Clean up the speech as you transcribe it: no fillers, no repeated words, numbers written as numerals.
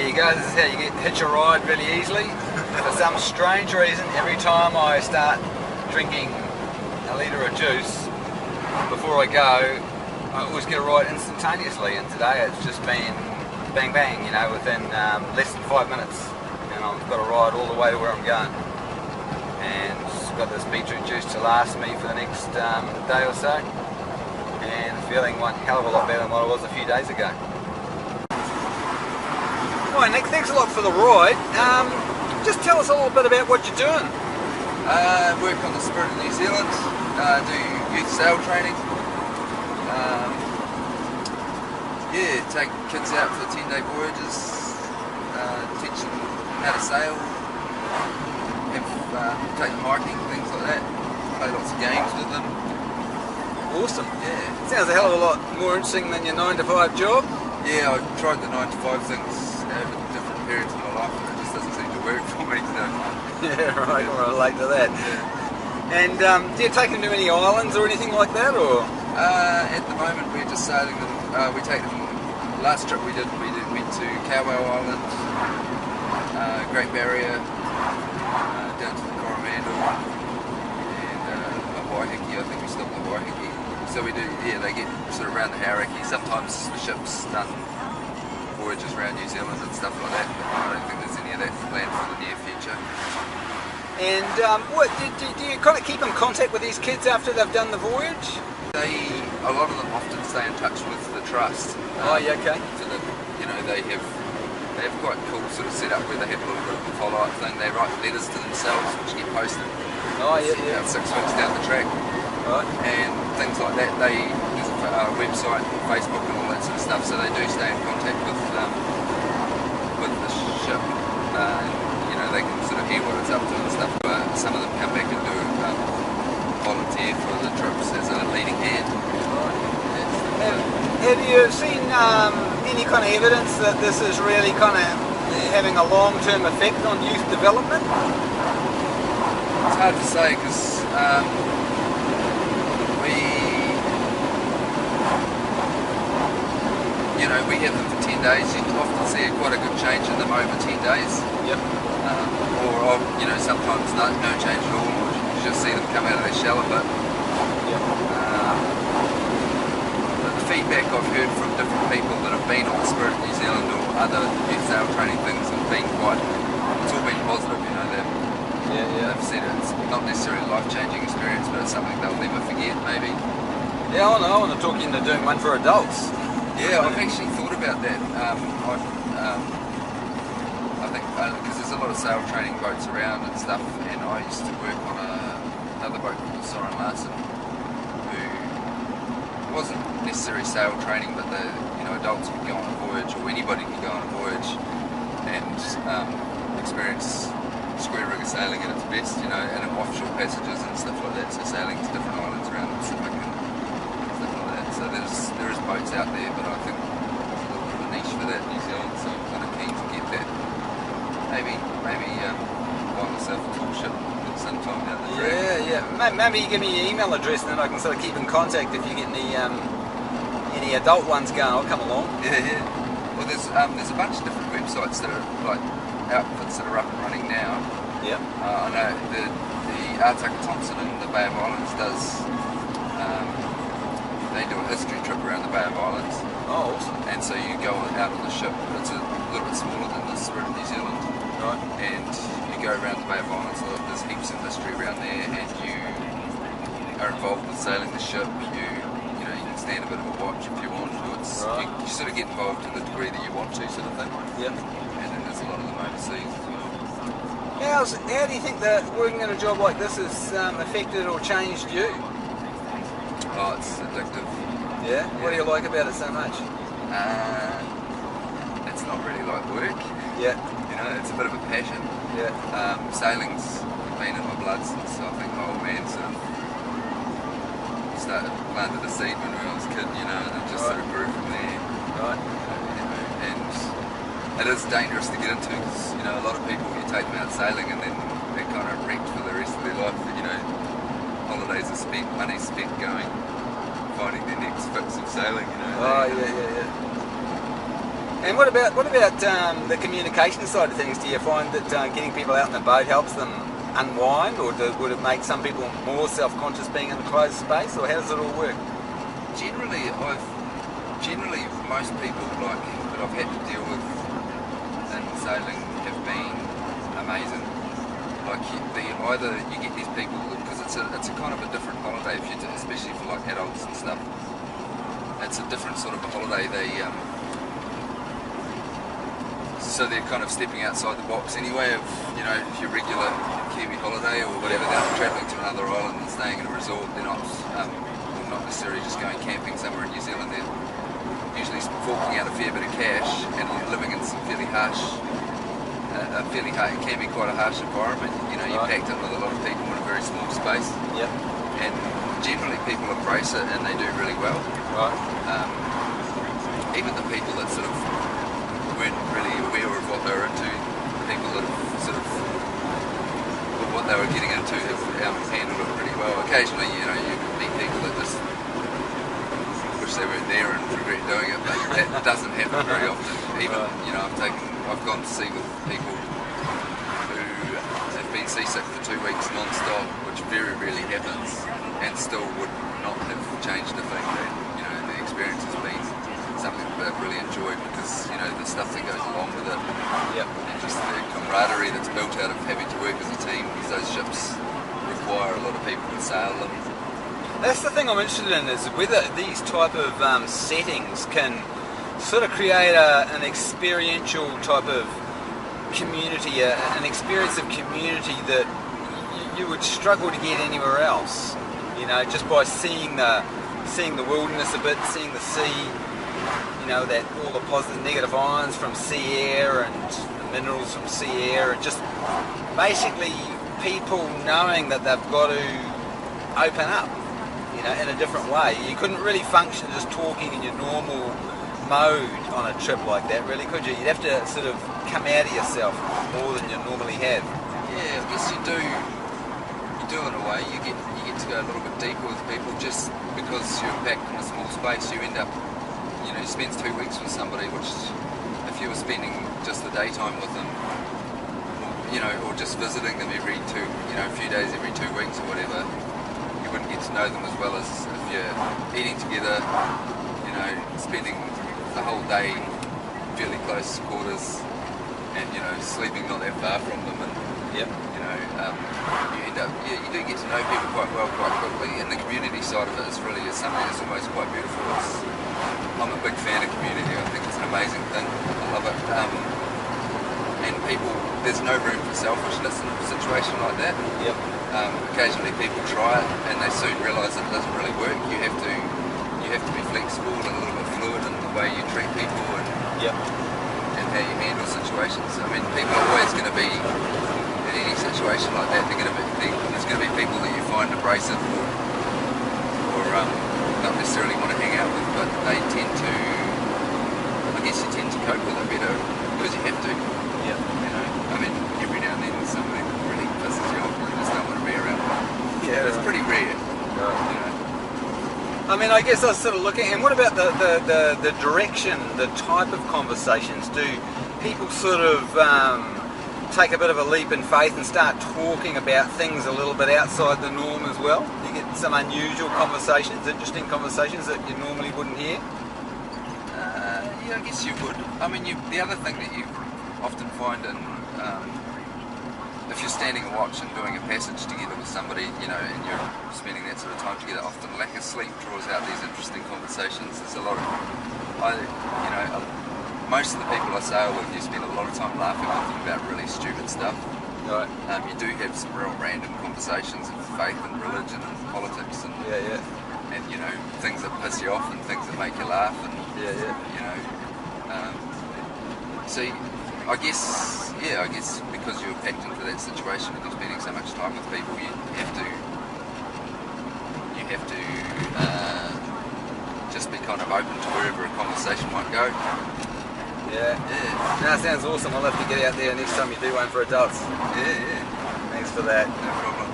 Here you go, this is how you hitch a ride really easily. For some strange reason, every time I start drinking a litre of juice, before I go, I always get a ride instantaneously, and today it's just been bang bang, you know, within less than 5 minutes, and I've got a ride all the way to where I'm going. And I've got this beetroot juice to last me for the next day or so, and feeling one hell of a lot better than what I was a few days ago. Hi Nick, thanks a lot for the ride. Just tell us a little bit about what you're doing. Work on the Spirit of New Zealand, do youth sail training. Yeah, take kids out for 10-day voyages, teach them how to sail, take them hiking, things like that, play lots of games with them. Awesome. Yeah. Sounds a hell of a lot more interesting than your 9-to-5 job. Yeah, I tried the 9-to-5 things over different periods of my life, and it just doesn't seem to work for me today. Yeah, right, I can relate to that. Yeah. And do you take them to any islands or anything like that, or? At the moment we're just sailing them, we take them, last trip we went to Cowell Island, Great Barrier, down to the Coromandel, and Waiheke. I think we stopped at Waiheke. So we do, yeah, they get sort of around the Hauraki. Sometimes the ship's done voyages around New Zealand and stuff like that, but I don't think there's any of that planned for the near future. And what do you kind of keep in contact with these kids after they've done the voyage? A lot of them often stay in touch with the trust. Oh, yeah, okay. So that, you know, they have quite cool sort of setup where they have a little bit of a follow-up thing. They write letters to themselves which get posted. Oh, yeah. About 6 weeks down the track. Right. And things like that. There's a website, Facebook, and all that sort of stuff. So they do stay in contact with the ship. You know, they can sort of hear what it's up to and stuff. But some of them come back and do volunteer for the trips as a leading hand. Have you seen any kind of evidence that this is really kind of having a long-term effect on youth development? It's hard to say because we have them for 10 days. You often see quite a good change in them over 10 days. Yep. Or sometimes no change at all. Or you just see them come out of their shell a bit. Yep. The feedback I've heard from different people that have been on the Spirit of New Zealand or other youth sail training things have been it's all been positive, you know. They've said it's not necessarily a life-changing experience, but it's something they'll never forget, maybe. Yeah, I know. I want to talk you into doing one for adults. Yeah, I've actually thought about that. I think because there's a lot of sail training boats around and stuff, and I used to work on another boat called the Soren Larsen, who wasn't necessarily sail training, but adults could go on a voyage, or anybody could go on a voyage and experience square rigger sailing at its best, and offshore passages and stuff like that. So sailing to different islands around the Pacific and stuff like that. So there is boats out there, but I think there's a little bit of a niche for that in New Zealand. So I'm kind of keen to get that. Maybe buy myself a tool ship sometime down the track. Yeah. Maybe you give me your email address, and then I can sort of keep in contact if you get any adult ones going. I'll come along. Yeah. Well, there's a bunch of different websites that are like outfits that are up and running now. Yeah. I know the Artaka Thompson in the Bay of Islands does. They do a history trip around the Bay of Islands. Oh, awesome. And so you go out on the ship. It's a little bit smaller than the Spirit of New Zealand. Right. And you go around the Bay of Islands. There's heaps of history around there, and you are involved with sailing the ship. You can stand a bit of a watch if you want. Right. You sort of get involved to the degree that you want to, sort of thing. Yep. And then there's a lot of them overseas as well. How do you think that working in a job like this has affected or changed you? Oh, it's addictive. Yeah? What do you like about it so much? It's not really like work. Yeah. It's a bit of a passion. Yeah. Sailing's been in my blood since I think my old man sort of planted a seed when I was a kid, and it just sort of grew from there. Right. And it is dangerous to get into because, a lot of people, you take them out sailing and then they're kind of wrecked for the rest of their life. Holidays are spent, money's spent going, finding their next fix of sailing, Oh, yeah. And what about the communication side of things? Do you find that getting people out in the boat helps them unwind, or would it make some people more self-conscious being in a closed space, or how does it all work? Generally, most people that I've had to deal with in sailing have been amazing. Like either you get these people, because it's a kind of a different holiday, especially for like adults and stuff. It's a different sort of a holiday. So they're kind of stepping outside the box anyway of, your regular Kiwi holiday or whatever. They're travelling to another island and staying in a resort. They're not necessarily just going camping somewhere in New Zealand. They're usually forking out a fair bit of cash and living in some it can be quite a harsh environment. You're packed in with a lot of people in a very small space. Yep. And generally people embrace it and they do really well. Right. Even the people that sort of weren't really aware of what they were into, the people that sort of what they were getting into have handled it pretty well. Occasionally, you meet people that just wish they weren't there and regret doing it, but that doesn't happen very often. Even, I've gone to sea with people who have been seasick for 2 weeks non-stop, which very rarely happens, and still would not have changed a thing. The experience has been something that I've really enjoyed because, the stuff that goes along with it. Yep. And just the camaraderie that's built out of having to work as a team, because those ships require a lot of people to sail them. That's the thing I'm interested in, is whether these type of settings can sort of create an experiential type of community, an experience of community that you would struggle to get anywhere else. Just by seeing the wilderness a bit, seeing the sea, that all the positive, negative ions from sea air and the minerals from sea air, and just basically people knowing that they've got to open up, in a different way. You couldn't really function just talking in your normal mode on a trip like that, really, could you? You'd have to sort of come out of yourself more than you normally have. Yeah, I guess you do. You do in a way. You get to go a little bit deeper with people just because you're packed in a small space. You end up, you spend 2 weeks with somebody, which if you were spending just the daytime with them, or just visiting them every a few days every 2 weeks or whatever, you wouldn't get to know them as well as if you're eating together, spending the whole day fairly close quarters and, sleeping not that far from them, and Yep. you end up, you do get to know people quite well quite quickly, and the community side of it is something that's almost quite beautiful. I'm a big fan of community. I think it's an amazing thing. I love it. And people, there's no room for selfishness in a situation like that. Yep. Occasionally people try it and they soon realise it doesn't really work. You have to be flexible and a little bit fluid in the way you treat people and Yep. and how you handle situations. I mean, people are always going to be in any situation like that. There's going to be people that you find abrasive or not necessarily want to hang out with, but they tend to, I guess you tend to cope with it better because you have to. Yep. I mean, every now and then there's somebody that really pisses you off and you just don't want to be around them. Yeah. But it's pretty rare. I mean, I guess I was sort of looking, and what about the direction, the type of conversations? Do people sort of take a bit of a leap in faith and start talking about things a little bit outside the norm as well? Do you get some unusual conversations, interesting conversations that you normally wouldn't hear? Yeah, I guess you would. I mean, the other thing that you often find in if you're standing a watch and doing a passage together with somebody, and you're spending that sort of time together, often lack of sleep draws out these interesting conversations. There's a lot of, most of the people I sail with, you spend a lot of time laughing with them about really stupid stuff. Right. You do have some real random conversations of faith and religion and politics and things that piss you off and things that make you laugh and so I guess because you're packed into that situation and you're spending so much time with people, you have to just be kind of open to wherever a conversation might go. Yeah. No, sounds awesome. I'll have to get out there next time you do one for adults. Yeah. Thanks for that. No problem.